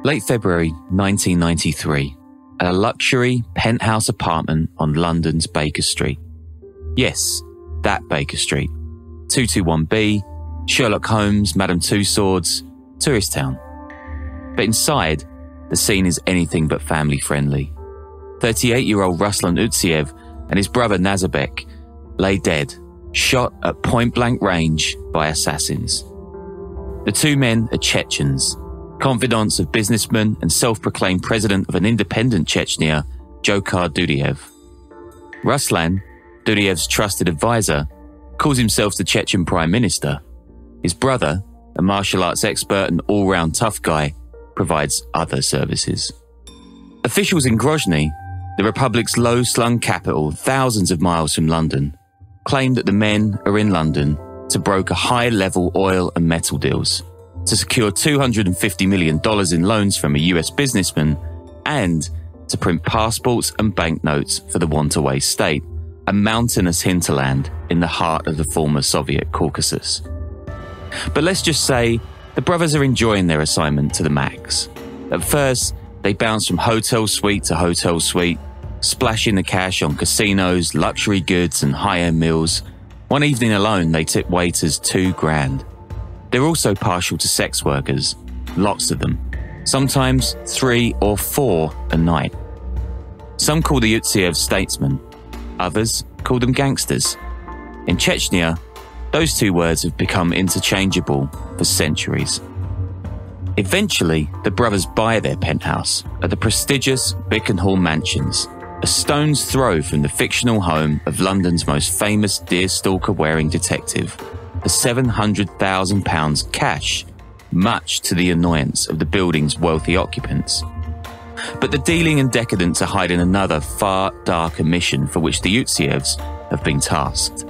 Late February 1993, at a luxury penthouse apartment on London's Baker Street. Yes, that Baker Street. 221B, Sherlock Holmes, Madame Tussauds, tourist town. But inside, the scene is anything but family friendly. 38-year-old Ruslan Utsiev and his brother Nazarbek lay dead, shot at point-blank range by assassins. The two men are Chechens, confidants of businessman and self-proclaimed president of an independent Chechnya, Dzhokhar Dudayev. Ruslan, Dudayev's trusted advisor, calls himself the Chechen prime minister. His brother, a martial arts expert and all-round tough guy, provides other services. Officials in Grozny, the republic's low-slung capital thousands of miles from London, claim that the men are in London to broker high-level oil and metal deals, to secure $250 million in loans from a US businessman, and to print passports and banknotes for the want-away state, a mountainous hinterland in the heart of the former Soviet Caucasus. But let's just say the brothers are enjoying their assignment to the max. At first, they bounce from hotel suite to hotel suite, splashing the cash on casinos, luxury goods and high-end meals. One evening alone, they tip waiters $2,000. They're also partial to sex workers, lots of them, sometimes 3 or 4 a night. Some call the Utsievs statesmen, others call them gangsters. In Chechnya, those two words have become interchangeable for centuries. Eventually, the brothers buy their penthouse at the prestigious Bickenhall Mansions, a stone's throw from the fictional home of London's most famous deerstalker-wearing detective, for £700,000 cash, much to the annoyance of the building's wealthy occupants. But the dealing and decadence are hiding another far darker mission for which the Utsievs have been tasked.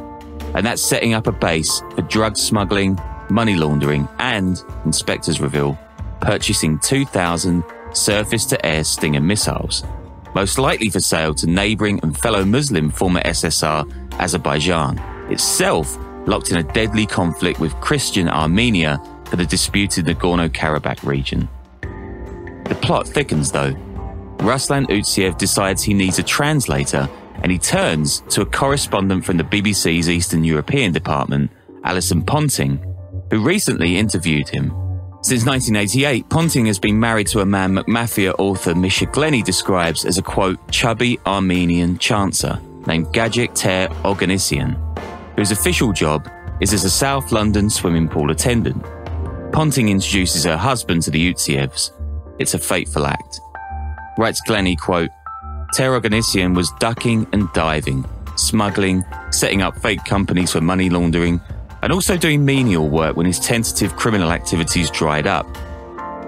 And that's setting up a base for drug smuggling, money laundering, and, inspectors reveal, purchasing 2,000 surface-to-air Stinger missiles, most likely for sale to neighbouring and fellow Muslim former SSR Azerbaijan, itself locked in a deadly conflict with Christian Armenia for the disputed Nagorno-Karabakh region. The plot thickens though. Ruslan Utsiev decides he needs a translator, and he turns to a correspondent from the BBC's Eastern European department, Alison Ponting, who recently interviewed him. Since 1988, Ponting has been married to a man McMafia author Misha Glenny describes as a, quote, chubby Armenian chancer named Gajik Ter Oganessian, whose official job is as a South London swimming pool attendant. Ponting introduces her husband to the Utsievs. It's a fateful act. Writes Glenny, quote, Ter Oganessian was ducking and diving, smuggling, setting up fake companies for money laundering, and also doing menial work when his tentative criminal activities dried up.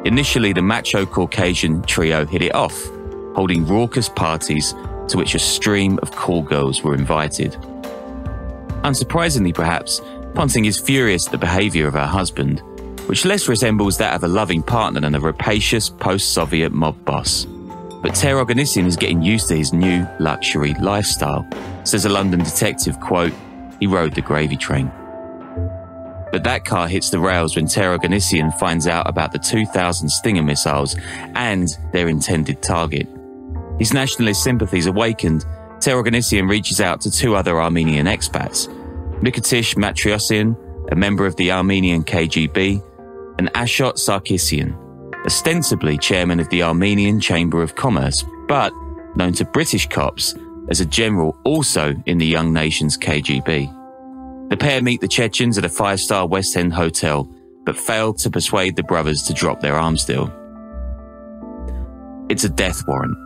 Initially, the macho Caucasian trio hit it off, holding raucous parties to which a stream of call girls were invited. Unsurprisingly, perhaps, Ponting is furious at the behaviour of her husband, which less resembles that of a loving partner than a rapacious post-Soviet mob boss. But Ter Oganessian is getting used to his new luxury lifestyle. Says a London detective, quote, he rode the gravy train. But that car hits the rails when Ter Oganessian finds out about the 2,000 Stinger missiles and their intended target. His nationalist sympathies awakened, Ter Oganessian reaches out to 2 other Armenian expats, Nikitish Matryossian, a member of the Armenian KGB, and Ashot Sarkissian, ostensibly chairman of the Armenian Chamber of Commerce, but known to British cops as a general also in the young nation's KGB. The pair meet the Chechens at a 5-star West End hotel, but fail to persuade the brothers to drop their arms deal. It's a death warrant.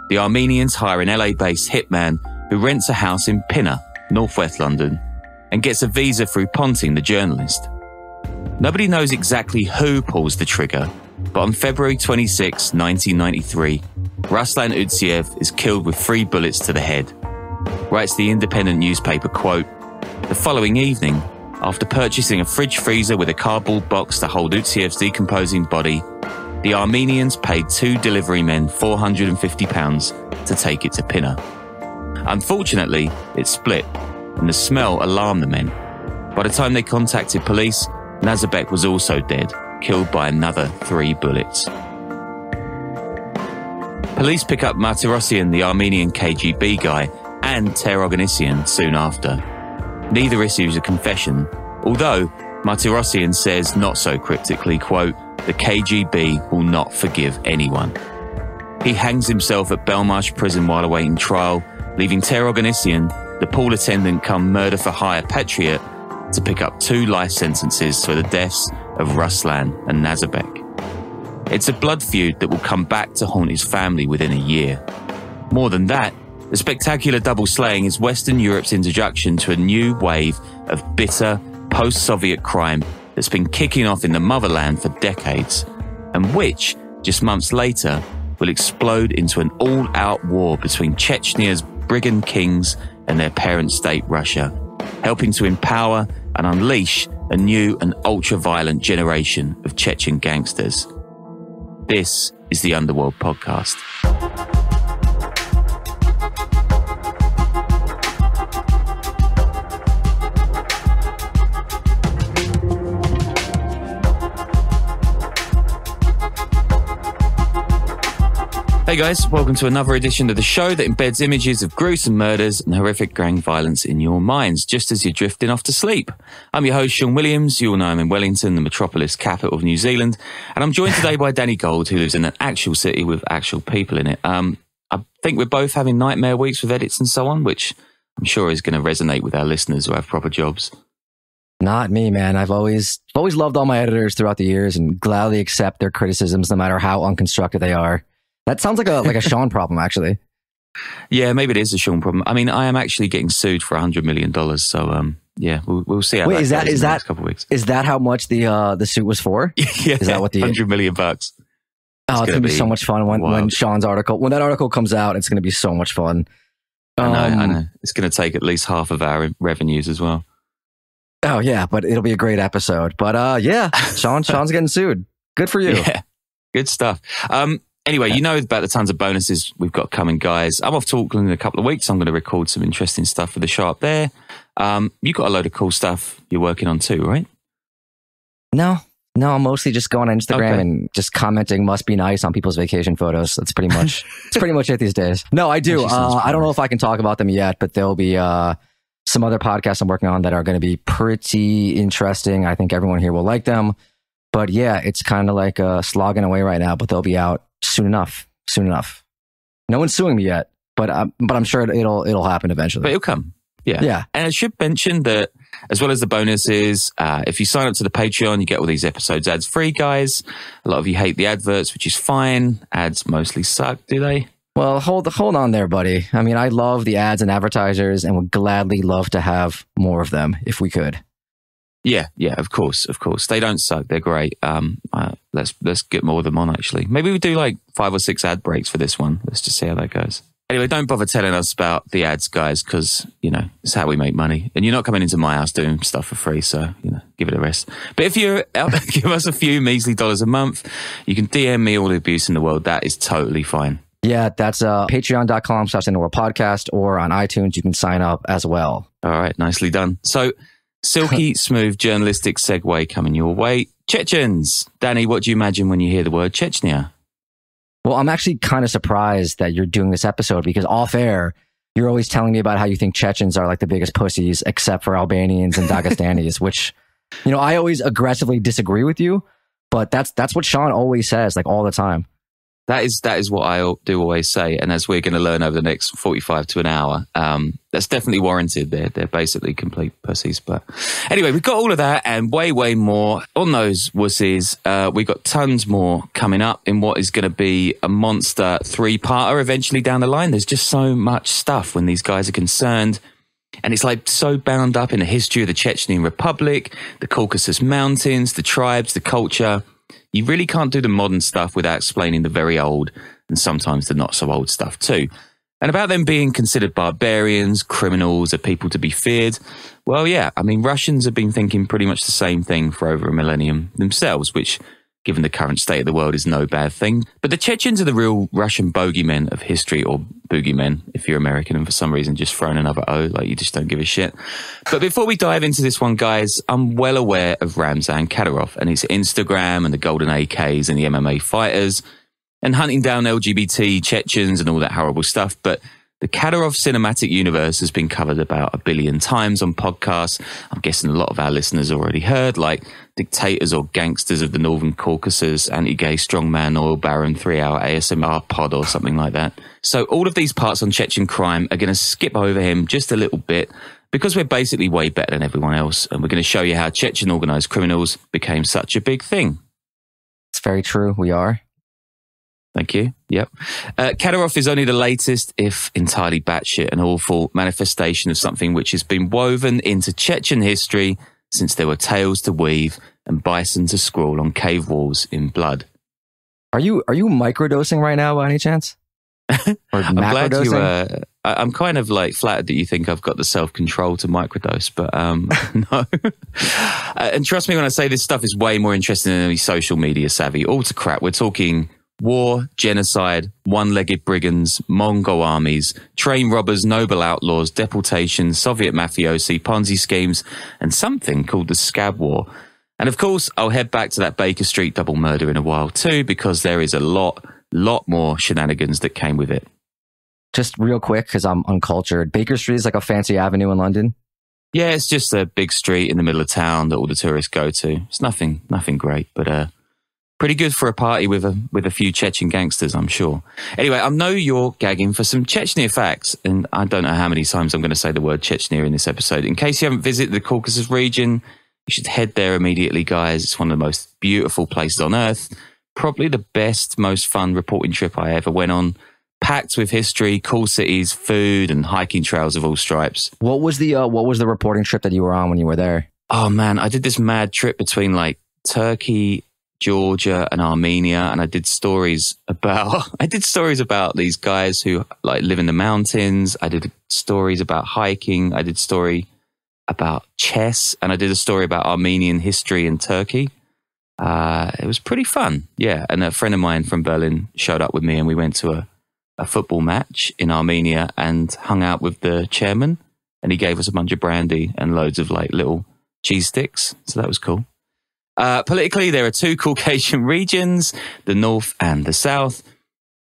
The Armenians hire an LA-based hitman who rents a house in Pinner, northwest London, and gets a visa through Ponting, the journalist. Nobody knows exactly who pulls the trigger, but on February 26, 1993, Ruslan Utsiev is killed with 3 bullets to the head. Writes the independent newspaper, quote, the following evening, after purchasing a fridge freezer with a cardboard box to hold Utsiev's decomposing body, the Armenians paid 2 delivery men £450 to take it to Pinner. Unfortunately, it split, and the smell alarmed the men. By the time they contacted police, Nazarbek was also dead, killed by another 3 bullets. Police pick up Martirosyan, the Armenian KGB guy, and Teroghanessian soon after. Neither issues a confession, although Martirosyan says not so cryptically, quote, "The KGB will not forgive anyone." He hangs himself at Belmarsh prison while awaiting trial, leaving Teroghanessian, the pool attendant come murder for hire patriot, to pick up 2 life sentences for the deaths of Ruslan and Nazarbek. It's a blood feud that will come back to haunt his family within a year. More than that, the spectacular double slaying is Western Europe's introduction to a new wave of bitter, post-Soviet crime that's been kicking off in the motherland for decades, and which, just months later, will explode into an all-out war between Chechnya's brigand kings and their parent state Russia, helping to empower and unleash a new and ultra-violent generation of Chechen gangsters. This is the Underworld Podcast. Hey guys, welcome to another edition of the show that embeds images of gruesome murders and horrific gang violence in your minds, just as you're drifting off to sleep. I'm your host, Sean Williams. You all know I'm in Wellington, the metropolis capital of New Zealand. And I'm joined today by Danny Gold, who lives in an actual city with actual people in it. I think we're both having nightmare weeks with edits and so on, which I'm sure is going to resonate with our listeners who have proper jobs. Not me, man. I've always loved all my editors throughout the years and gladly accept their criticisms, no matter how unconstructive they are. That sounds like a Sean problem, actually. Yeah, maybe it is a Sean problem. I mean, I am actually getting sued for $100 million. So, yeah, we'll see how that goes in the next couple of weeks. Is that how much the suit was for? Yeah, is that what the $100 million? Oh, it's gonna be so much fun when Sean's article, when that article comes out. It's gonna be so much fun. I know. It's gonna take at least half of our revenues as well. Oh yeah, but it'll be a great episode. But yeah, Sean's getting sued. Good for you. Yeah, good stuff. Anyway, you know about the tons of bonuses we've got coming, guys. I'm off to Auckland in a couple of weeks. I'm going to record some interesting stuff for the show up there. You got a load of cool stuff you're working on too, right? No, I'm mostly just going on Instagram and just commenting "must be nice" on people's vacation photos. That's pretty much it these days. No, I do. I don't know if I can talk about them yet, but there'll be some other podcasts I'm working on that are going to be pretty interesting. I think everyone here will like them. But yeah, it's kind of like slogging away right now, but they'll be out soon enough. No one's suing me yet, but I'm sure it'll happen eventually. But it'll come. Yeah. And I should mention that as well as the bonuses, if you sign up to the Patreon, you get all these episodes ads free, guys. A lot of you hate the adverts, which is fine. Ads mostly suck, do they? Well, hold on there, buddy. I mean, I love the ads and advertisers and would gladly love to have more of them if we could. Yeah, of course. They don't suck. They're great. Let's get more of them on, actually. Maybe we do like 5 or 6 ad breaks for this one. Let's just see how that goes. Anyway, don't bother telling us about the ads, guys, because, it's how we make money. And you're not coming into my house doing stuff for free, so, give it a rest. But if you give us a few measly dollars a month, you can DM me all the abuse in the world. That is totally fine. Yeah, that's patreon.com/underworldpodcast, or on iTunes, you can sign up as well. All right, nicely done. So, silky smooth journalistic segue coming your way. Chechens. Danny, what do you imagine when you hear the word Chechnya? Well, I'm actually kind of surprised that you're doing this episode because off air, you're always telling me about how you think Chechens are like the biggest pussies except for Albanians and Dagestanis, which, I always aggressively disagree with you, but that's what Sean always says, like all the time. That is what I do always say. And as we're going to learn over the next 45 to an hour, that's definitely warranted. They're basically complete pussies. But anyway, we've got all of that and way, way more on those wussies. We've got tons more coming up in what is going to be a monster 3-parter eventually down the line. There's just so much stuff when these guys are concerned. And it's like so bound up in the history of the Chechen Republic, the Caucasus Mountains, the tribes, the culture. You really can't do the modern stuff without explaining the very old and sometimes the not so old stuff too. And about them being considered barbarians, criminals, or people to be feared. Well, yeah, I mean, Russians have been thinking pretty much the same thing for over a millennium themselves, which, given the current state of the world, is no bad thing. But the Chechens are the real Russian bogeymen of history, or boogeymen if you're American and for some reason just thrown another O, like you just don't give a shit. But before we dive into this one, guys, I'm well aware of Ramzan Kadyrov and his Instagram and the golden AKs and the MMA fighters. and hunting down LGBT, Chechens and all that horrible stuff. But the Kadyrov cinematic universe has been covered about 1 billion times on podcasts. I'm guessing a lot of our listeners already heard, like Dictators or Gangsters of the Northern Caucasus, Anti-Gay Strongman, Oil Baron, 3-Hour ASMR Pod or something like that. So all of these parts on Chechen crime are going to skip over him just a little bit because we're basically way better than everyone else. And we're going to show you how Chechen organised criminals became such a big thing. It's very true. We are. Thank you. Yep. Kadyrov is only the latest, if entirely batshit and awful, manifestation of something which has been woven into Chechen history since there were tales to weave and bison to scrawl on cave walls in blood. Are you microdosing right now by any chance? Or I'm glad you. I'm kind of like flattered that you think I've got the self-control to microdose, but no. And trust me when I say this stuff is way more interesting than any social media savvy. All to crap. We're talking war, genocide, one-legged brigands, Mongol armies, train robbers, noble outlaws, deportations, Soviet mafiosi, Ponzi schemes, and something called the Scab War. And of course, I'll head back to that Baker Street double murder in a while too, because there is a lot more shenanigans that came with it. Just real quick, because I'm uncultured. Baker Street is like a fancy avenue in London? Yeah, it's just a big street in the middle of town that all the tourists go to. It's nothing great, but pretty good for a party with a few Chechen gangsters, I'm sure. Anyway, I know you're gagging for some Chechnya facts, and I don't know how many times I'm going to say the word Chechnya in this episode. In case you haven't visited the Caucasus region, you should head there immediately, guys. It's one of the most beautiful places on earth. Probably the best, most fun reporting trip I ever went on. Packed with history, cool cities, food, and hiking trails of all stripes. What was the reporting trip that you were on when you were there? Oh man, I did this mad trip between like Turkey, Georgia, and Armenia, and I did stories about these guys who like live in the mountains. I did stories about hiking. I did story about chess, and I did a story about Armenian history in Turkey. It was pretty fun, yeah. And a friend of mine from Berlin showed up with me, and we went to a football match in Armenia and hung out with the chairman, and he gave us a bunch of brandy and loads of like little cheese sticks. So that was cool. Politically, there are two Caucasian regions, the North and the South,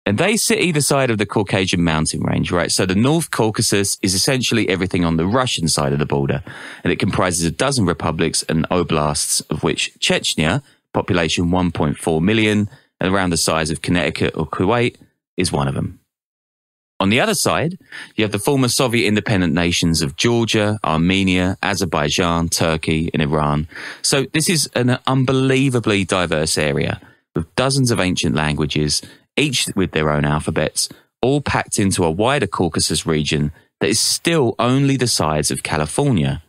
and they sit either side of the Caucasian mountain range, right? So the North Caucasus is essentially everything on the Russian side of the border, and it comprises a dozen republics and oblasts, of which Chechnya, population 1.4 million, and around the size of Connecticut or Kuwait, is one of them. On the other side, you have the former Soviet independent nations of Georgia, Armenia, Azerbaijan, Turkey, and Iran. So this is an unbelievably diverse area with dozens of ancient languages, each with their own alphabets, all packed into a wider Caucasus region that is still only the size of California.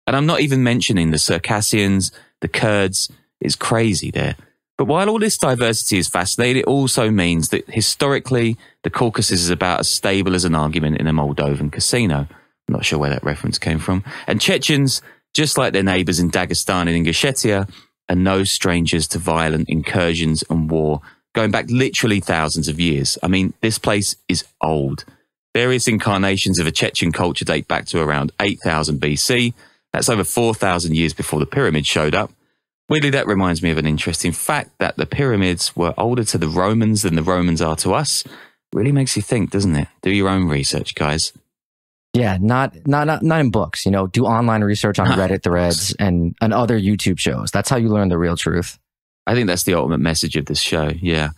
And I'm not even mentioning the Circassians, the Kurds. It's crazy there. But while all this diversity is fascinating, it also means that historically, the Caucasus is about as stable as an argument in a Moldovan casino. I'm not sure where that reference came from. And Chechens, just like their neighbours in Dagestan and Ingushetia, are no strangers to violent incursions and war, going back literally thousands of years. I mean, this place is old. Various incarnations of a Chechen culture date back to around 8000 BC. That's over 4,000 years before the pyramids showed up. Weirdly, that reminds me of an interesting fact that the pyramids were older to the Romans than the Romans are to us. Really makes you think, doesn't it? Do your own research, guys. Yeah, not in books. You know, do online research on Reddit threads and other YouTube shows. That's how you learn the real truth. I think that's the ultimate message of this show, yeah.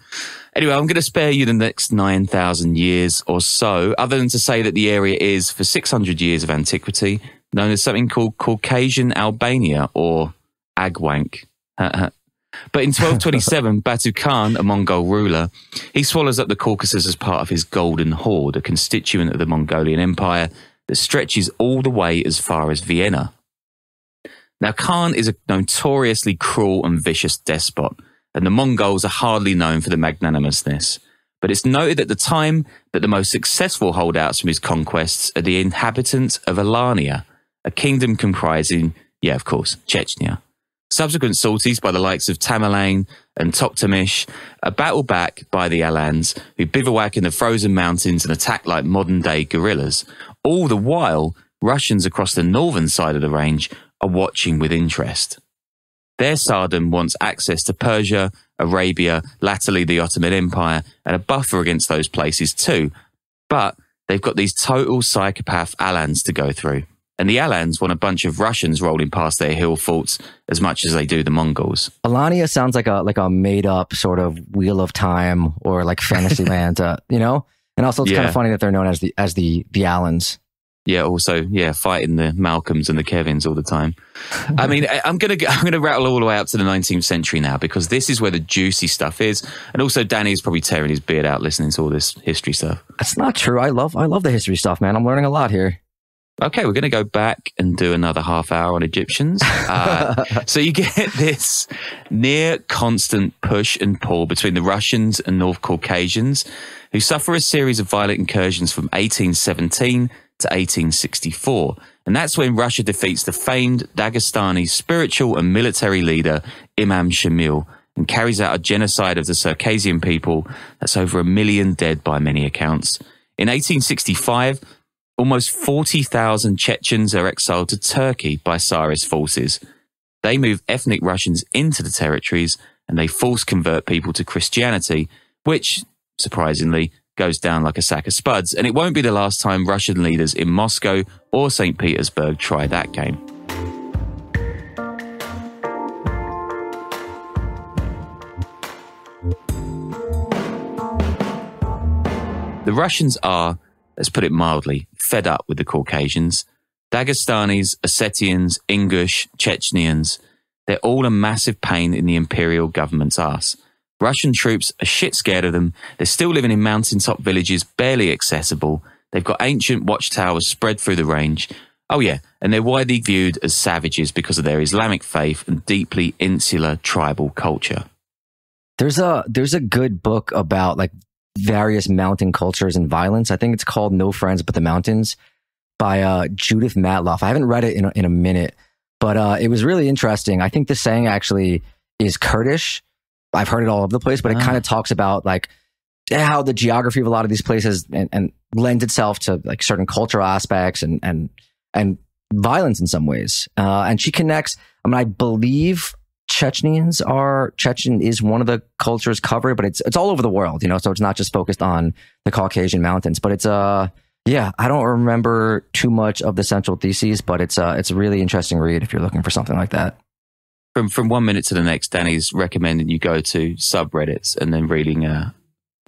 Anyway, I'm going to spare you the next 9,000 years or so, other than to say that the area is, for 600 years of antiquity, known as something called Caucasian Albania, or Agwank. But in 1227, Batu Khan, a Mongol ruler, he swallows up the Caucasus as part of his Golden Horde, a constituent of the Mongolian Empire that stretches all the way as far as Vienna. Now, Khan is a notoriously cruel and vicious despot, and the Mongols are hardly known for their magnanimousness. But it's noted at the time that the most successful holdouts from his conquests are the inhabitants of Alania, a kingdom comprising, yeah, of course, Chechnya. Subsequent sorties by the likes of Tamerlane and Toktamish are battled back by the Alans, who bivouac in the frozen mountains and attack like modern-day guerrillas. All the while, Russians across the northern side of the range are watching with interest. Their Tsardom wants access to Persia, Arabia, latterly the Ottoman Empire, and a buffer against those places too. But they've got these total psychopath Alans to go through. And the Alans want a bunch of Russians rolling past their hill forts as much as they do the Mongols. Alania sounds like a made up sort of Wheel of Time or like Fantasyland, you know? And also it's kind of funny that they're known as the Alans. Yeah, also, fighting the Malcolms and the Kevins all the time. I mean, I'm gonna rattle all the way up to the 19th century now, because this is where the juicy stuff is. And also Danny's probably tearing his beard out listening to all this history stuff. That's not true. I love the history stuff, man. I'm learning a lot here. Okay, we're going to go back and do another half hour on Egyptians. So you get this near constant push and pull between the Russians and North Caucasians, who suffer a series of violent incursions from 1817 to 1864. And that's when Russia defeats the famed Dagestani spiritual and military leader Imam Shamil and carries out a genocide of the Circassian people. That's over 1 million dead by many accounts. In 1865, almost 40,000 Chechens are exiled to Turkey by Tsarist forces. They move ethnic Russians into the territories and they force convert people to Christianity, which, surprisingly, goes down like a sack of spuds. And it won't be the last time Russian leaders in Moscow or St. Petersburg try that game. The Russians are, let's put it mildly, fed up with the Caucasians. Dagestanis, Ossetians, Ingush, Chechens, they're all a massive pain in the imperial government's arse. Russian troops are shit scared of them. They're still living in mountaintop villages, barely accessible. They've got ancient watchtowers spread through the range. Oh yeah, and they're widely viewed as savages because of their Islamic faith and deeply insular tribal culture. There's a good book about like various mountain cultures and violence. I think it's called No Friends But the Mountains by Judith Matloff. I haven't read it in a minute, but it was really interesting. I think the saying actually is Kurdish. I've heard it all over the place, but it kind of talks about like how the geography of a lot of these places and lends itself to like certain cultural aspects and violence in some ways. And she connects, I mean, I believe Chechen is one of the cultures covered, but it's all over the world, you know, so it's not just focused on the Caucasian mountains, but it's I don't remember too much of the central theses, but it's a really interesting read if you're looking for something like that. From 1 minute to the next, Danny's recommending you go to subreddits and then reading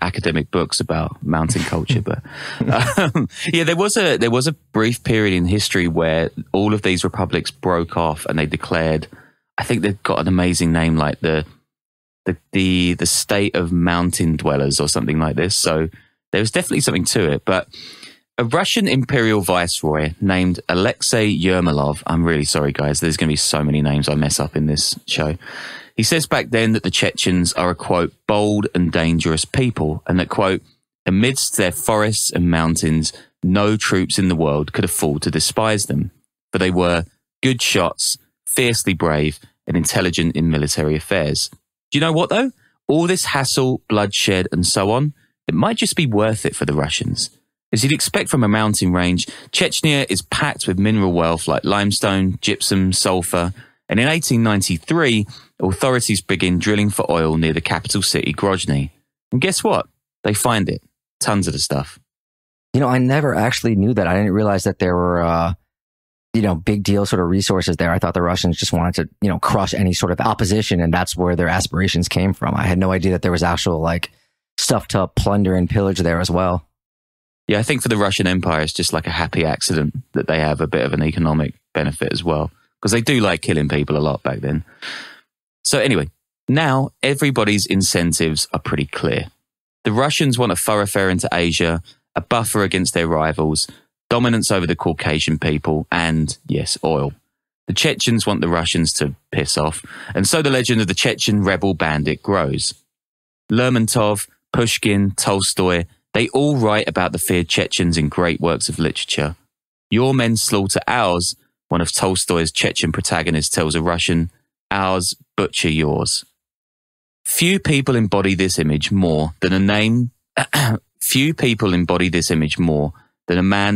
academic books about mountain culture. But there was a brief period in history where all of these republics broke off and they declared, I think they've got an amazing name like the state of mountain dwellers or something like this. So there was definitely something to it. But a Russian imperial viceroy named Alexei Yermolov, I'm really sorry guys, there's going to be so many names I mess up in this show. He says back then that the Chechens are a, quote, bold and dangerous people, and that, quote, amidst their forests and mountains, no troops in the world could afford to despise them, for they were good shots, fiercely brave, and intelligent in military affairs. Do you know what, though? All this hassle, bloodshed, and so on, it might just be worth it for the Russians. As you'd expect from a mountain range, Chechnya is packed with mineral wealth like limestone, gypsum, sulfur, and in 1893, authorities begin drilling for oil near the capital city, Grozny. And guess what? They find it. Tons of the stuff. You know, I never actually knew that. I didn't realize that there were, big deal sort of resources there. I thought the Russians just wanted to, crush any sort of opposition, and that's where their aspirations came from. I had no idea that there was actual, stuff to plunder and pillage there as well. Yeah, I think for the Russian Empire, it's just like a happy accident that they have a bit of an economic benefit as well, because they do like killing people a lot back then. So anyway, now everybody's incentives are pretty clear. The Russians want a thoroughfare into Asia, a buffer against their rivals, dominance over the Caucasian people, and, yes, oil. The Chechens want the Russians to piss off, and so the legend of the Chechen rebel bandit grows. Lermontov, Pushkin, Tolstoy, they all write about the feared Chechens in great works of literature. Your men slaughter ours, one of Tolstoy's Chechen protagonists tells a Russian, ours butcher yours. Few people embody this image more than a man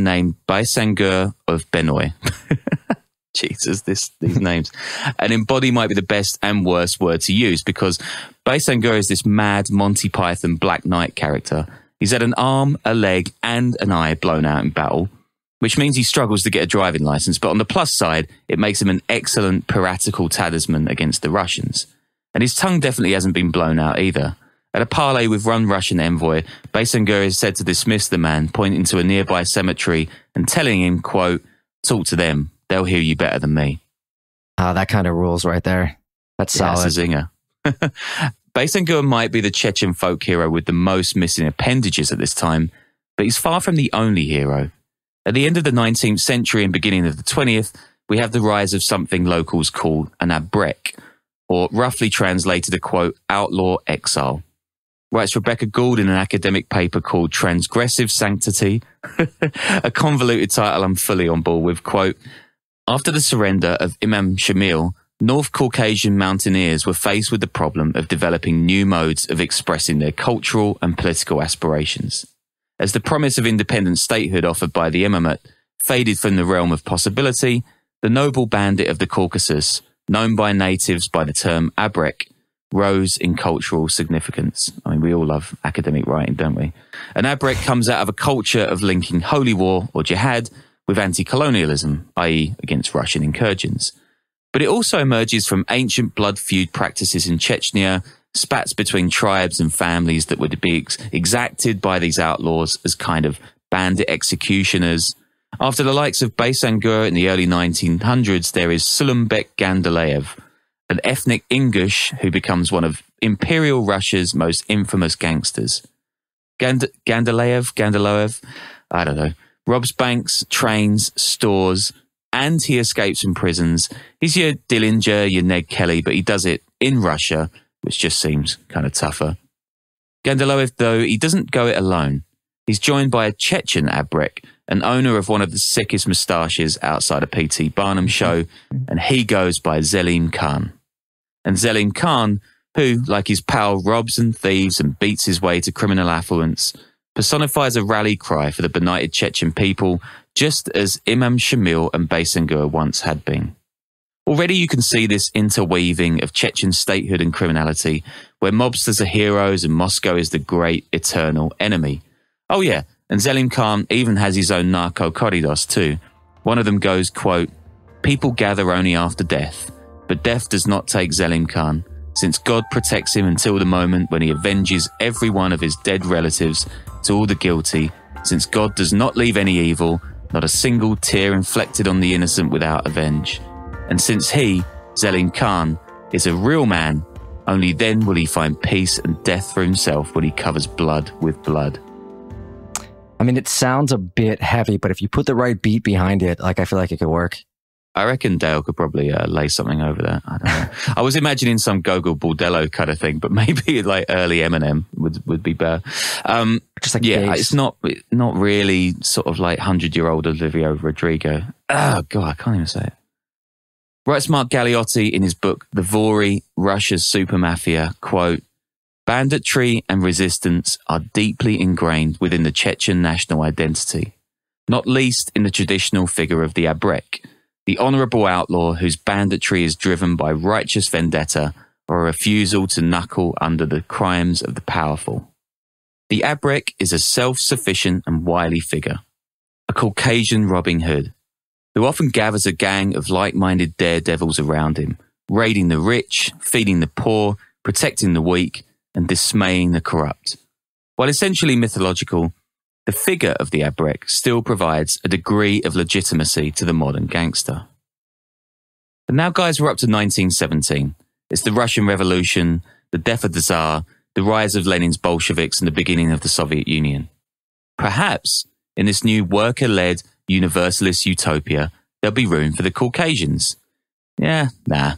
named Baysangur of Benoy. Jesus, these names. An embody might be the best and worst word to use because Baysangur is this mad Monty Python Black Knight character. He's had an arm, a leg, and an eye blown out in battle, which means he struggles to get a driving license. But on the plus side, it makes him an excellent piratical talisman against the Russians. And his tongue definitely hasn't been blown out either. At a parley with one Russian envoy, Baysangur is said to dismiss the man, pointing to a nearby cemetery and telling him, quote, "Talk to them. They'll hear you better than me." That kind of rules right there. That's solid. That's a zinger. Baysangur might be the Chechen folk hero with the most missing appendages at this time, but he's far from the only hero. At the end of the 19th century and beginning of the 20th, we have the rise of something locals call an Abrek, or roughly translated a, quote, outlaw-exile. Writes Rebecca Gould in an academic paper called Transgressive Sanctity, a convoluted title I'm fully on board with, quote, "After the surrender of Imam Shamil, North Caucasian mountaineers were faced with the problem of developing new modes of expressing their cultural and political aspirations. As the promise of independent statehood offered by the Imamate faded from the realm of possibility, the noble bandit of the Caucasus, known by natives by the term Abrek, rose in cultural significance." I mean, we all love academic writing, don't we? An Abrek comes out of a culture of linking holy war or jihad with anti-colonialism, i.e. against Russian incursions. But it also emerges from ancient blood feud practices in Chechnya, spats between tribes and families that would be exacted by these outlaws as kind of bandit executioners. After the likes of Baysangur in the early 1900s, there is Sulumbek Gandaleev, an ethnic Ingush who becomes one of Imperial Russia's most infamous gangsters. Gandaleev, I don't know, robs banks, trains, stores, and he escapes from prisons. He's your Dillinger, your Ned Kelly, but he does it in Russia, which just seems kind of tougher. Gandaleev, though, he doesn't go it alone. He's joined by a Chechen Abrek, an owner of one of the sickest moustaches outside a P.T. Barnum show, and he goes by Zelim Khan. And Zelim Khan, who, like his pal, robs and thieves and beats his way to criminal affluence, personifies a rally cry for the benighted Chechen people, just as Imam Shamil and Baysangur once had been. Already you can see this interweaving of Chechen statehood and criminality, where mobsters are heroes and Moscow is the great eternal enemy. Oh yeah, and Zelim Khan even has his own narco corridos too. One of them goes, quote, "People gather only after death, but death does not take Zelim Khan, since God protects him until the moment when he avenges every one of his dead relatives to all the guilty, since God does not leave any evil, not a single tear inflicted on the innocent without avenge. And since he, Zelim Khan, is a real man, only then will he find peace and death for himself when he covers blood with blood." I mean, it sounds a bit heavy, but if you put the right beat behind it, like, I feel like it could work. I reckon Dale could probably lay something over that. I don't know. I was imagining some Gogol Bordello kind of thing, but maybe like early Eminem would be better. Just like yeah, bass. it's not really sort of like 100-year-old Olivia Rodrigo. Oh God, I can't even say it. Writes Mark Galeotti in his book The Vori, Russia's Super Mafia, quote, "Banditry and resistance are deeply ingrained within the Chechen national identity, not least in the traditional figure of the Abrek, the honourable outlaw whose banditry is driven by righteous vendetta or a refusal to knuckle under the crimes of the powerful. The Abrek is a self-sufficient and wily figure, a Caucasian Robin Hood, who often gathers a gang of like-minded daredevils around him, raiding the rich, feeding the poor, protecting the weak, and dismaying the corrupt. While essentially mythological, the figure of the Abrek still provides a degree of legitimacy to the modern gangster." But now, guys, we're up to 1917. It's the Russian Revolution, the death of the Tsar, the rise of Lenin's Bolsheviks, and the beginning of the Soviet Union. Perhaps, in this new worker-led universalist utopia, there'll be room for the Caucasians. Yeah, nah.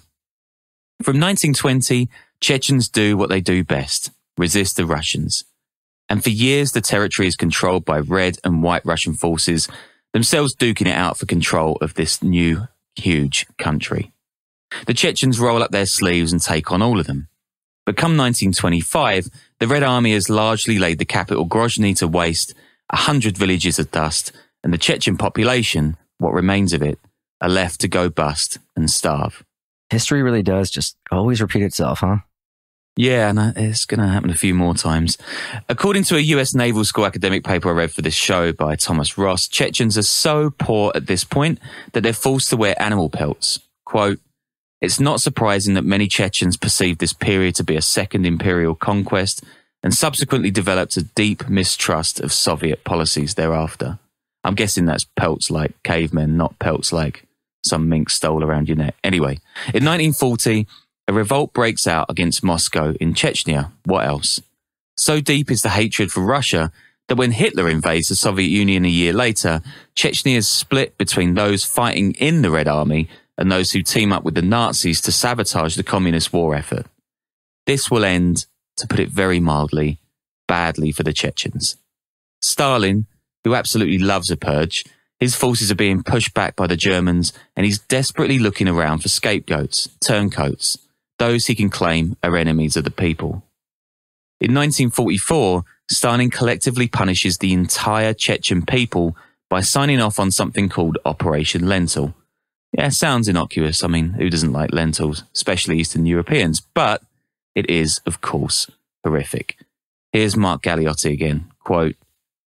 From 1920, Chechens do what they do best, resist the Russians. And for years, the territory is controlled by red and white Russian forces, themselves duking it out for control of this new, huge country. The Chechens roll up their sleeves and take on all of them. But come 1925, the Red Army has largely laid the capital Grozny to waste, 100 villages of dust, and the Chechen population, what remains of it, are left to go bust and starve. History really does just always repeat itself, huh? Yeah, and it's going to happen a few more times. According to a US Naval School academic paper I read for this show by Thomas Ross, Chechens are so poor at this point that they're forced to wear animal pelts. Quote, "It's not surprising that many Chechens perceived this period to be a second imperial conquest and subsequently developed a deep mistrust of Soviet policies thereafter." I'm guessing that's pelts like cavemen, not pelts like some mink stole around your neck. Anyway, in 1940, a revolt breaks out against Moscow in Chechnya. What else? So deep is the hatred for Russia that when Hitler invades the Soviet Union a year later, Chechnya is split between those fighting in the Red Army and those who team up with the Nazis to sabotage the communist war effort. This will end, to put it very mildly, badly for the Chechens. Stalin, who absolutely loves a purge, his forces are being pushed back by the Germans and he's desperately looking around for scapegoats, turncoats, those he can claim are enemies of the people. In 1944, Stalin collectively punishes the entire Chechen people by signing off on something called Operation Lentil. Yeah, sounds innocuous. I mean, who doesn't like lentils, especially Eastern Europeans? But it is, of course, horrific. Here's Mark Galeotti again, quote,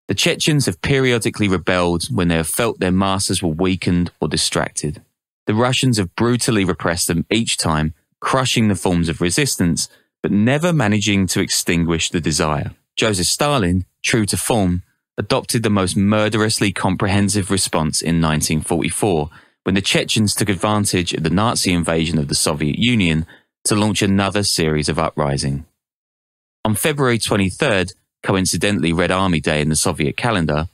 "The Chechens have periodically rebelled when they have felt their masters were weakened or distracted. The Russians have brutally repressed them each time, crushing the forms of resistance, but never managing to extinguish the desire. Joseph Stalin, true to form, adopted the most murderously comprehensive response in 1944, when the Chechens took advantage of the Nazi invasion of the Soviet Union to launch another series of uprising. On February 23rd, coincidentally Red Army Day in the Soviet calendar,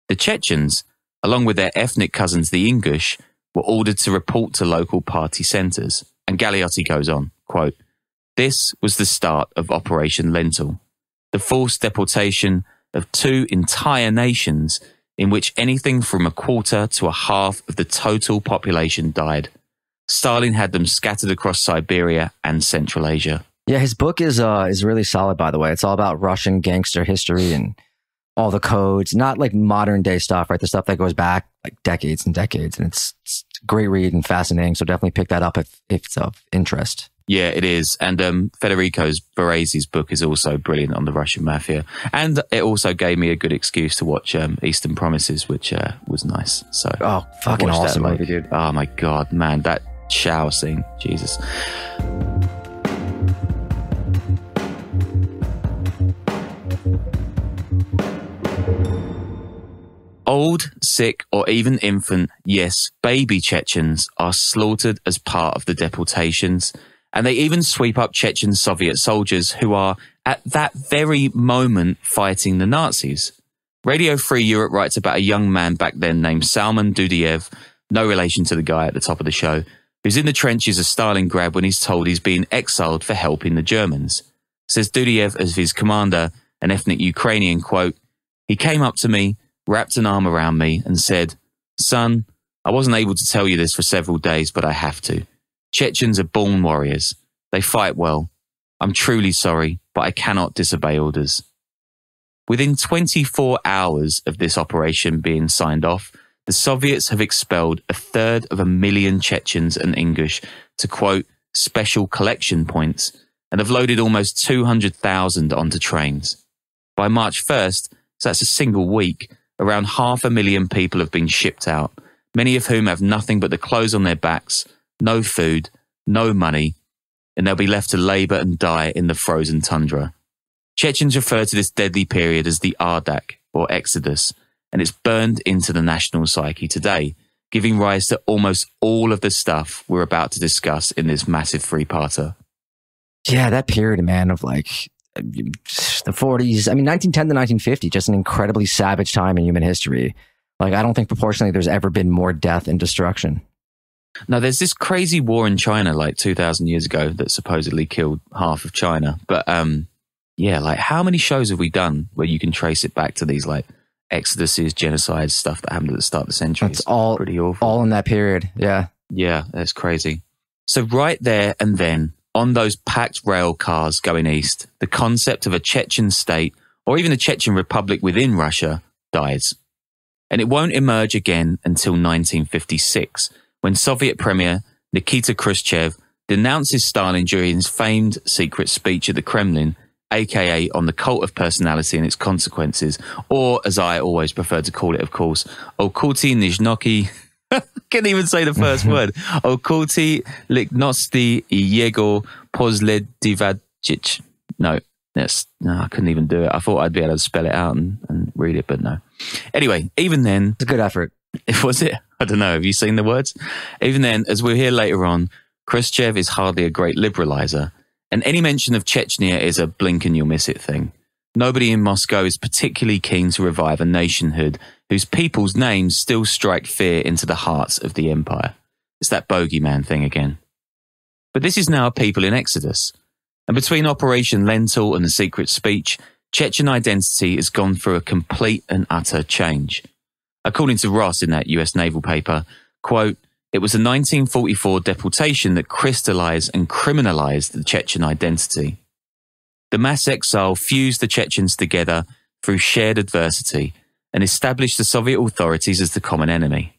the Chechens, along with their ethnic cousins the Ingush, were ordered to report to local party centres." And Galeotti goes on, quote, "This was the start of Operation Lentil, the forced deportation of two entire nations in which anything from a quarter to a half of the total population died. Stalin had them scattered across Siberia and Central Asia." Yeah, his book is really solid, by the way. It's all about Russian gangster history and all the codes, not like modern day stuff, right? The stuff that goes back like decades and decades. And it's a great read and fascinating. So definitely pick that up if it's of interest. Yeah, it is. And Federico Varesi's book is also brilliant on the Russian Mafia. And it also gave me a good excuse to watch Eastern Promises, which was nice. So, oh, fucking awesome movie, dude. Oh my God, man, that shower scene. Jesus. Old, sick, or even infant, yes, baby Chechens are slaughtered as part of the deportations, and they even sweep up Chechen Soviet soldiers who are, at that very moment, fighting the Nazis. Radio Free Europe writes about a young man back then named Salman Dudiev, no relation to the guy at the top of the show, who's in the trenches of Stalingrad when he's told he's being exiled for helping the Germans. Says Dudiev as his commander, an ethnic Ukrainian, quote, "He came up to me, wrapped an arm around me and said, 'Son, I wasn't able to tell you this for several days, but I have to. Chechens are born warriors. They fight well. I'm truly sorry, but I cannot disobey orders.'" Within 24 hours of this operation being signed off, the Soviets have expelled 1/3 Chechens and Ingush to, quote, "special collection points," and have loaded almost 200,000 onto trains. By March 1st, so that's a single week, around 500,000 people have been shipped out, many of whom have nothing but the clothes on their backs, no food, no money, and they'll be left to labour and die in the frozen tundra. Chechens refer to this deadly period as the Ardak, or Exodus, and it's burned into the national psyche today, giving rise to almost all of the stuff we're about to discuss in this massive three-parter. Yeah, that period, man, of like the 40s, I mean, 1910 to 1950, just an incredibly savage time in human history. Like, I don't think proportionally there's ever been more death and destruction. Now, there's this crazy war in China like 2,000 years ago that supposedly killed half of China. But yeah, like how many shows have we done where you can trace it back to these like exoduses, genocides, stuff that happened at the start of the century? It's all pretty awful. All in that period, yeah. Yeah, that's crazy. So right there and then, on those packed rail cars going east, the concept of a Chechen state, or even a Chechen republic within Russia, dies. And it won't emerge again until 1956, when Soviet Premier Nikita Khrushchev denounces Stalin during his famed secret speech at the Kremlin, aka on the cult of personality and its consequences, or as I always prefer to call it, of course, Okulti Nizhnoki. I can't even say the first word. Okulti Lichnosti I Jego Pozledivadchich. No, I couldn't even do it. I thought I'd be able to spell it out and read it, but no. Anyway, even then... It's a good effort. Was it? I don't know. Have you seen the words? Even then, as we'll hear later on, Khrushchev is hardly a great liberalizer, and any mention of Chechnya is a blink and you'll miss it thing. Nobody in Moscow is particularly keen to revive a nationhood whose people's names still strike fear into the hearts of the empire. It's that bogeyman thing again. But this is now a people in exodus. And between Operation Lentil and the secret speech, Chechen identity has gone through a complete and utter change. According to Ross in that US naval paper, quote, "It was the 1944 deportation that crystallized and criminalized the Chechen identity. The mass exile fused the Chechens together through shared adversity and established the Soviet authorities as the common enemy.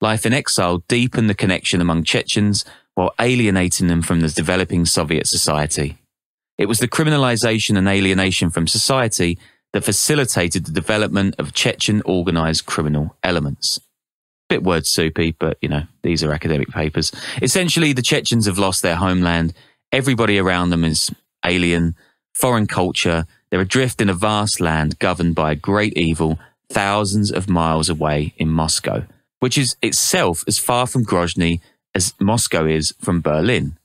Life in exile deepened the connection among Chechens while alienating them from the developing Soviet society. It was the criminalization and alienation from society that facilitated the development of Chechen organized criminal elements." Bit word soupy, but, these are academic papers. Essentially, the Chechens have lost their homeland. Everybody around them is alien, foreign culture. They're adrift in a vast land governed by a great evil thousands of miles away in Moscow, which is itself as far from Grozny as Moscow is from Berlin.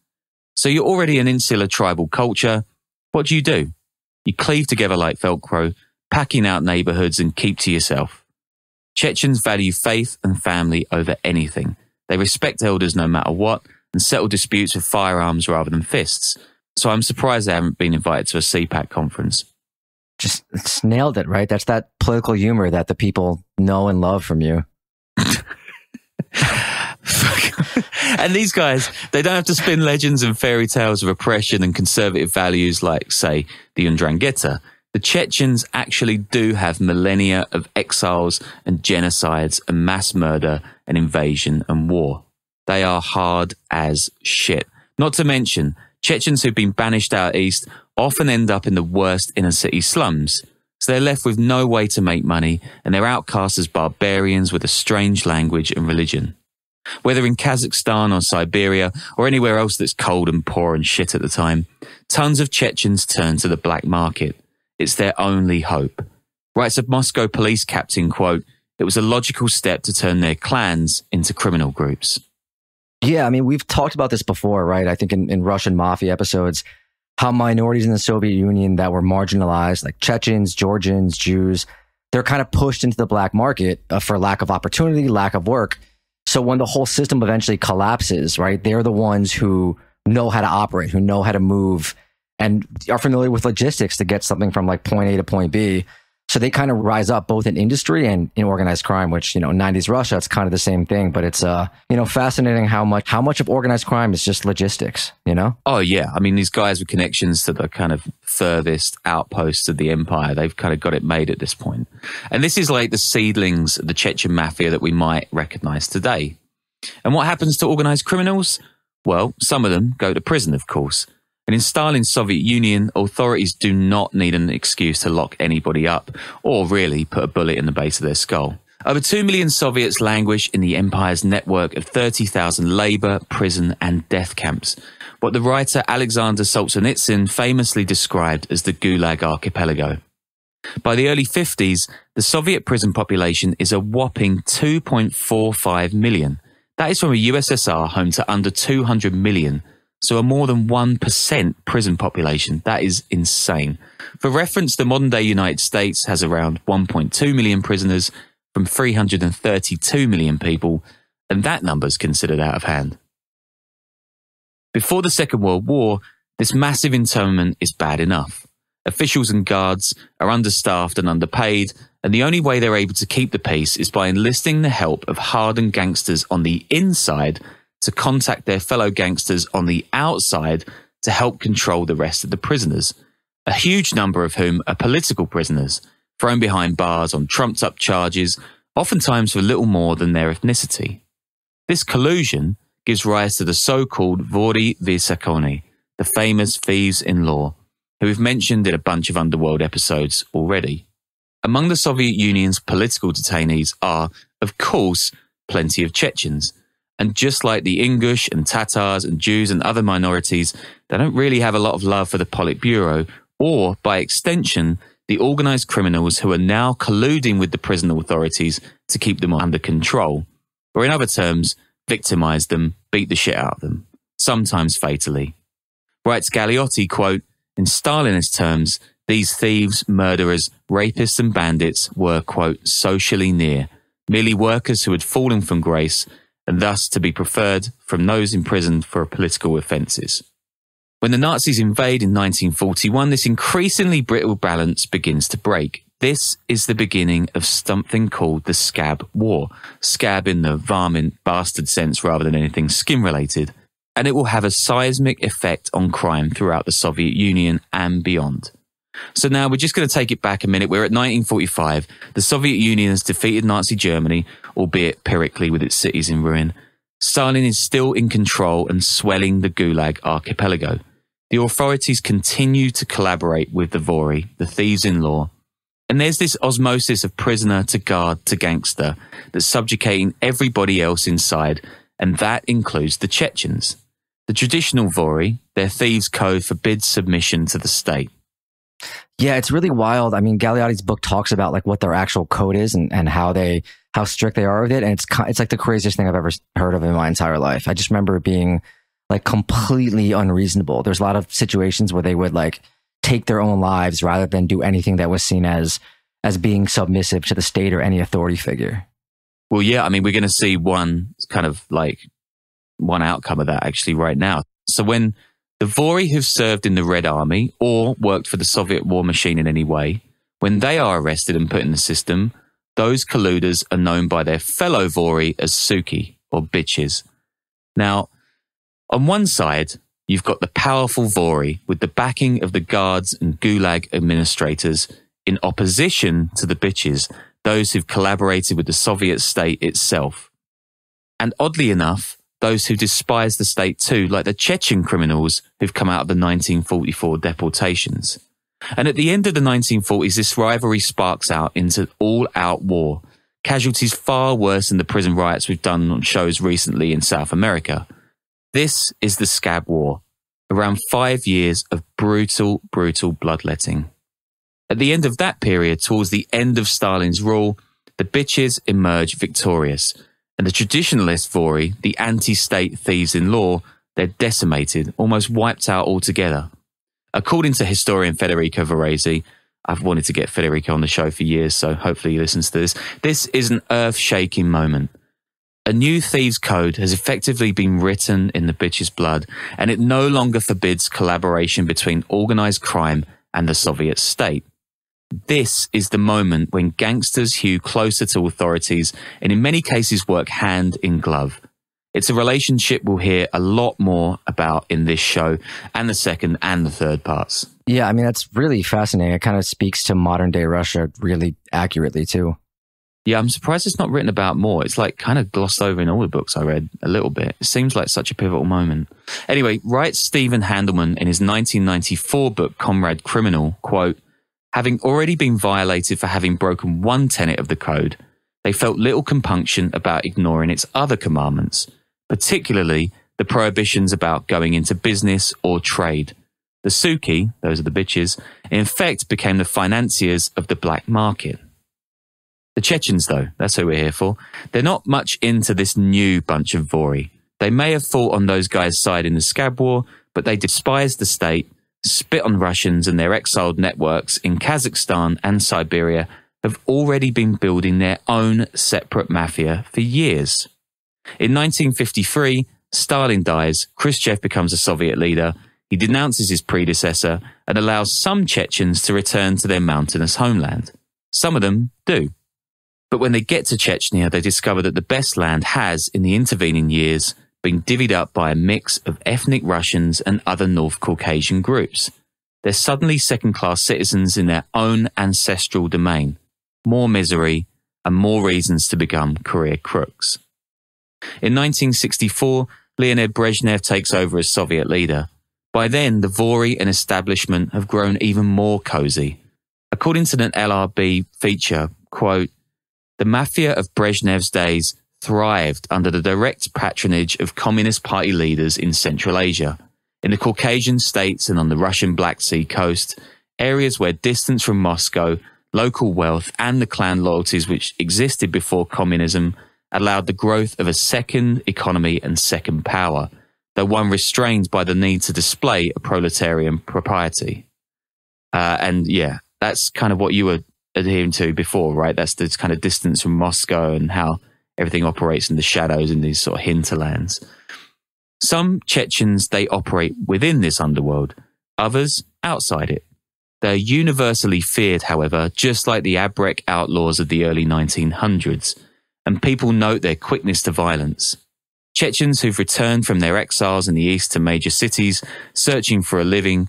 So you're already an insular tribal culture. What do? You cleave together like Velcro, packing out neighborhoods and keep to yourself. Chechens value faith and family over anything. They respect elders no matter what and settle disputes with firearms rather than fists. So I'm surprised they haven't been invited to a CPAC conference. It's nailed it, right? That's that political humor that the people know and love from you. And these guys, they don't have to spin legends and fairy tales of oppression and conservative values like, say, the Undrangheta. The Chechens actually do have millennia of exiles and genocides and mass murder and invasion and war. They are hard as shit. Not to mention, Chechens who've been banished out east often end up in the worst inner city slums. So they're left with no way to make money and they're outcast as barbarians with a strange language and religion. Whether in Kazakhstan or Siberia or anywhere else that's cold and poor and shit at the time, tons of Chechens turn to the black market. It's their only hope. Writes a Moscow police captain, quote, "It was a logical step to turn their clans into criminal groups." Yeah, I mean, we've talked about this before, right? I think in Russian Mafia episodes, how minorities in the Soviet Union that were marginalized, like Chechens, Georgians, Jews, they're kind of pushed into the black market for lack of opportunity, lack of work. So when the whole system eventually collapses, right, they're the ones who know how to operate, who know how to move, and are familiar with logistics to get something from like point A to point B. So they kind of rise up both in industry and in organized crime, which, 90s Russia, it's kind of the same thing. But it's, fascinating how much of organized crime is just logistics, Oh, yeah. I mean, these guys with connections to the kind of furthest outposts of the empire, they've kind of got it made at this point. And this is like the seedlings of the Chechen Mafia that we might recognize today. And what happens to organized criminals? Well, some of them go to prison, of course. And in Stalin's Soviet Union, authorities do not need an excuse to lock anybody up or really put a bullet in the base of their skull. Over 2 million Soviets languish in the empire's network of 30,000 labor, prison and death camps, what the writer Alexander Solzhenitsyn famously described as the Gulag Archipelago. By the early 50s, the Soviet prison population is a whopping 2.45 million. That is from a USSR home to under 200 million. So a more than 1% prison population. That is insane. For reference, the modern-day United States has around 1.2 million prisoners from 332 million people, and that number's considered out of hand. Before the Second World War, this massive internment is bad enough. Officials and guards are understaffed and underpaid, and the only way they're able to keep the peace is by enlisting the help of hardened gangsters on the inside to contact their fellow gangsters on the outside to help control the rest of the prisoners, a huge number of whom are political prisoners, thrown behind bars on trumped-up charges, oftentimes for little more than their ethnicity. This collusion gives rise to the so-called Vori Vysakoni, the famous thieves-in-law, who we've mentioned in a bunch of Underworld episodes already. Among the Soviet Union's political detainees are, of course, plenty of Chechens. And just like the Ingush and Tatars and Jews and other minorities, they don't really have a lot of love for the Politburo or, by extension, the organised criminals who are now colluding with the prison authorities to keep them under control. Or in other terms, victimise them, beat the shit out of them, sometimes fatally. Writes Galeotti, quote, "In Stalinist terms, these thieves, murderers, rapists and bandits were, quote, socially near, merely workers who had fallen from grace and thus to be preferred from those imprisoned for political offences." When the Nazis invade in 1941, this increasingly brittle balance begins to break. This is the beginning of something called the Scab War. Scab in the varmint, bastard sense rather than anything skin-related. And it will have a seismic effect on crime throughout the Soviet Union and beyond. So now we're just going to take it back a minute. We're at 1945. The Soviet Union has defeated Nazi Germany, albeit pyrrhically with its cities in ruin. Stalin is still in control and swelling the Gulag Archipelago. The authorities continue to collaborate with the Vori, the thieves-in-law. And there's this osmosis of prisoner to guard to gangster that's subjugating everybody else inside, and that includes the Chechens. The traditional Vori, their thieves' code forbids submission to the state. Yeah, it's really wild. I mean, Galeotti's book talks about like what their actual code is and how strict they are with it. And it's like the craziest thing I've ever heard of in my entire life. I just remember it being like completely unreasonable. There's a lot of situations where they would like take their own lives rather than do anything that was seen as being submissive to the state or any authority figure. Well, yeah, I mean, we're going to see one outcome of that actually right now. So when the Vori who've served in the Red Army or worked for the Soviet war machine in any way, when they are arrested and put in the system, those colluders are known by their fellow Vori as Suki, or bitches. Now, on one side, you've got the powerful Vori with the backing of the guards and Gulag administrators in opposition to the bitches, those who've collaborated with the Soviet state itself. And oddly enough, those who despise the state too, like the Chechen criminals who've come out of the 1944 deportations. And at the end of the 1940s, this rivalry sparks out into all-out war. Casualties far worse than the prison riots we've done on shows recently in South America. This is the Scab War, around 5 years of brutal, brutal bloodletting. At the end of that period, towards the end of Stalin's rule, the bitches emerge victorious, and the traditionalist Vori, the anti-state thieves-in-law, they're decimated, almost wiped out altogether. According to historian Federico Varese, I've wanted to get Federico on the show for years, so hopefully he listens to this. This is an earth-shaking moment. A new thieves' code has effectively been written in the bitches' blood, and it no longer forbids collaboration between organised crime and the Soviet state. This is the moment when gangsters hew closer to authorities and in many cases work hand in glove. It's a relationship we'll hear a lot more about in this show and the second and the third parts. Yeah, I mean, that's really fascinating. It kind of speaks to modern day Russia really accurately too. Yeah, I'm surprised it's not written about more. It's like kind of glossed over in all the books I read a little bit. It seems like such a pivotal moment. Anyway, writes Stephen Handelman in his 1994 book, Comrade Criminal, quote, "Having already been violated for having broken one tenet of the code, they felt little compunction about ignoring its other commandments, particularly the prohibitions about going into business or trade. The Suki, those are the bitches, in effect became the financiers of the black market. The Chechens, though, that's who we're here for, they're not much into this new bunch of Vori. They may have fought on those guys' side in the Scab War, but they despised the state, spit on Russians, and their exiled networks in Kazakhstan and Siberia have already been building their own separate mafia for years. In 1953, Stalin dies, Khrushchev becomes a Soviet leader, he denounces his predecessor and allows some Chechens to return to their mountainous homeland. Some of them do. But when they get to Chechnya, they discover that the best land has, in the intervening years, been divvied up by a mix of ethnic Russians and other North Caucasian groups. They're suddenly second-class citizens in their own ancestral domain. More misery and more reasons to become career crooks. In 1964, Leonid Brezhnev takes over as Soviet leader. By then, the Vori and establishment have grown even more cozy. According to an LRB feature, quote, "The mafia of Brezhnev's days thrived under the direct patronage of Communist Party leaders in Central Asia, in the Caucasian states and on the Russian Black Sea coast, areas where distance from Moscow, local wealth and the clan loyalties which existed before communism allowed the growth of a second economy and second power, though one restrained by the need to display a proletarian propriety." And yeah, that's kind of what you were adhering to before, right? That's the kind of distance from Moscow and how everything operates in the shadows in these sort of hinterlands. Some Chechens, they operate within this underworld, others outside it. They're universally feared, however, just like the Abrek outlaws of the early 1900s, and people note their quickness to violence. Chechens who've returned from their exiles in the east to major cities, searching for a living,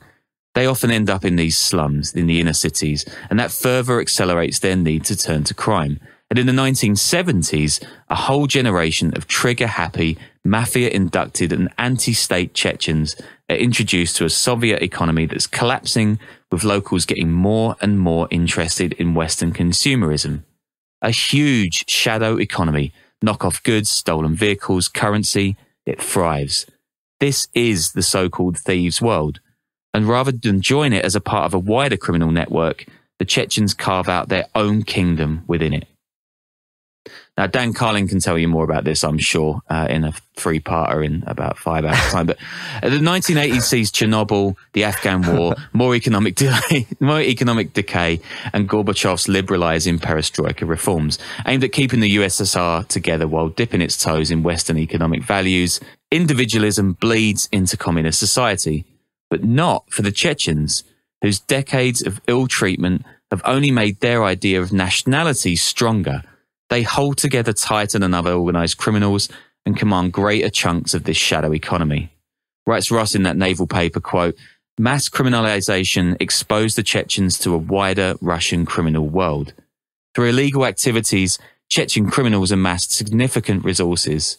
they often end up in these slums in the inner cities, and that further accelerates their need to turn to crime. And in the 1970s, a whole generation of trigger-happy, mafia-inducted and anti-state Chechens are introduced to a Soviet economy that's collapsing, with locals getting more and more interested in Western consumerism. A huge shadow economy, knockoff goods, stolen vehicles, currency, it thrives. This is the so-called Thieves World. And rather than join it as a part of a wider criminal network, the Chechens carve out their own kingdom within it. Now, Dan Carlin can tell you more about this, I'm sure, in a three-parter in about 5 hours' time. But the 1980s sees Chernobyl, the Afghan War, more economic decay, and Gorbachev's liberalizing perestroika reforms, aimed at keeping the USSR together while dipping its toes in Western economic values. Individualism bleeds into communist society, but not for the Chechens, whose decades of ill treatment have only made their idea of nationality stronger. They hold together tighter than other organised criminals and command greater chunks of this shadow economy. Writes Ross in that naval paper, quote, "Mass criminalisation exposed the Chechens to a wider Russian criminal world. Through illegal activities, Chechen criminals amassed significant resources.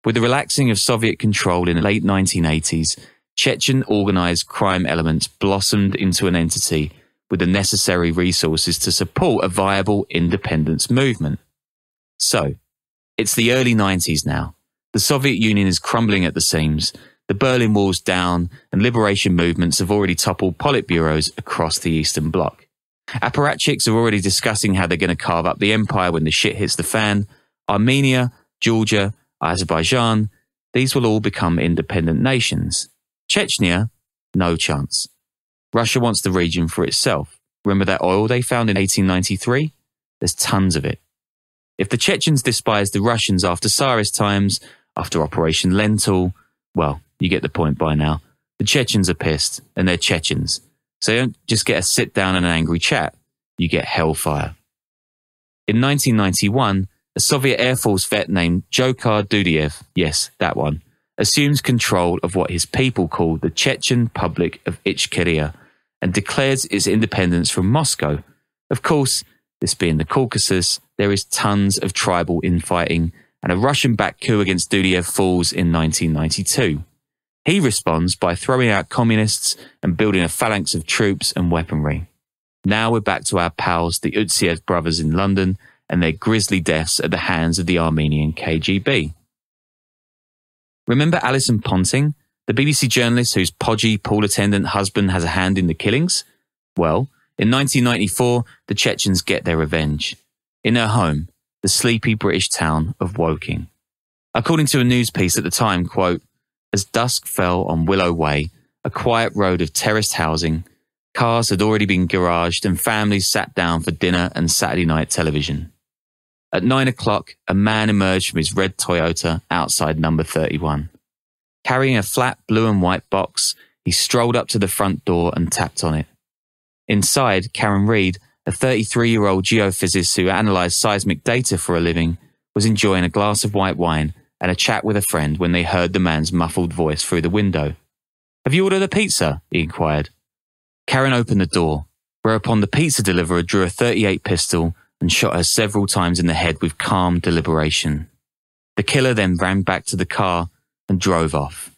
With the relaxing of Soviet control in the late 1980s, Chechen organised crime elements blossomed into an entity with the necessary resources to support a viable independence movement. So, it's the early 90s now. The Soviet Union is crumbling at the seams, the Berlin Wall's down, and liberation movements have already toppled politburos across the Eastern Bloc. Apparatchiks are already discussing how they're going to carve up the empire when the shit hits the fan. Armenia, Georgia, Azerbaijan, these will all become independent nations. Chechnya, no chance. Russia wants the region for itself. Remember that oil they found in 1893? There's tons of it. If the Chechens despise the Russians after Tsarist times, after Operation Lentil, well, you get the point by now. The Chechens are pissed, and they're Chechens. So you don't just get a sit-down and an angry chat. You get hellfire. In 1991, a Soviet Air Force vet named Dzhokhar Dudayev, yes, that one, assumes control of what his people call the Chechen Republic of Ichkeria and declares its independence from Moscow. Of course, this being the Caucasus, there is tons of tribal infighting, and a Russian-backed coup against Dudayev falls in 1992. He responds by throwing out communists and building a phalanx of troops and weaponry. Now we're back to our pals, the Utsiev brothers in London, and their grisly deaths at the hands of the Armenian KGB. Remember Alison Ponting, the BBC journalist whose podgy pool attendant husband has a hand in the killings? Well, in 1994, the Chechens get their revenge. In her home, the sleepy British town of Woking. According to a news piece at the time, quote, "As dusk fell on Willow Way, a quiet road of terraced housing, cars had already been garaged and families sat down for dinner and Saturday night television. At 9 o'clock, a man emerged from his red Toyota outside number 31. Carrying a flat blue and white box, he strolled up to the front door and tapped on it. Inside, Karen Reid, a 33-year-old geophysicist who analysed seismic data for a living, was enjoying a glass of white wine and a chat with a friend when they heard the man's muffled voice through the window. 'Have you ordered a pizza?' he inquired. Karen opened the door, whereupon the pizza deliverer drew a .38 pistol and shot her several times in the head with calm deliberation. The killer then ran back to the car and drove off.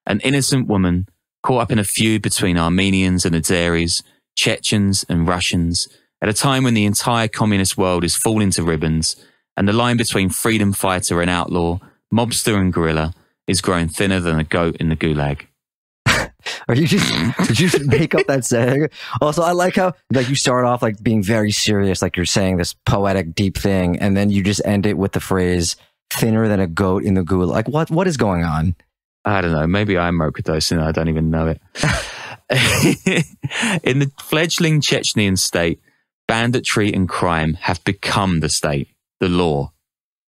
An innocent woman caught up in a feud between Armenians and Azeris, Chechens and Russians, at a time when the entire communist world is falling to ribbons and the line between freedom fighter and outlaw, mobster and guerrilla is growing thinner than a goat in the Gulag. Did you just make up that saying? Also, I like how you start off being very serious, you're saying this poetic, deep thing, and then you just end it with the phrase "thinner than a goat in the Gulag." What is going on? I don't know. Maybe I'm microdosing. I don't even know it. In the fledgling Chechnyan state, banditry and crime have become the state, the law.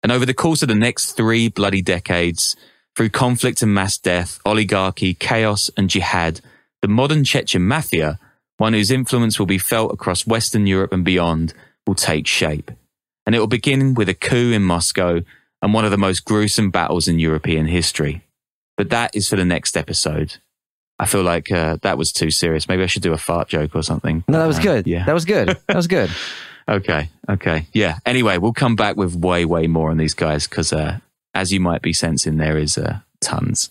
And over the course of the next 3 bloody decades, through conflict and mass death, oligarchy, chaos and jihad, the modern Chechen Mafia, one whose influence will be felt across Western Europe and beyond, will take shape. And it will begin with a coup in Moscow and one of the most gruesome battles in European history. But that is for the next episode. I feel like that was too serious. Maybe I should do a fart joke or something. No, that was good. Yeah. That was good. That was good. Okay. Yeah. Anyway, we'll come back with way more on these guys because as you might be sensing, there is tons.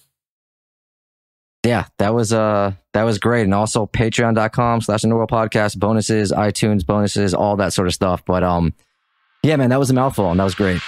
Yeah, that was great. And also patreon.com/Underworld Podcast, bonuses, iTunes bonuses, all that sort of stuff. But yeah, man, that was a mouthful and that was great.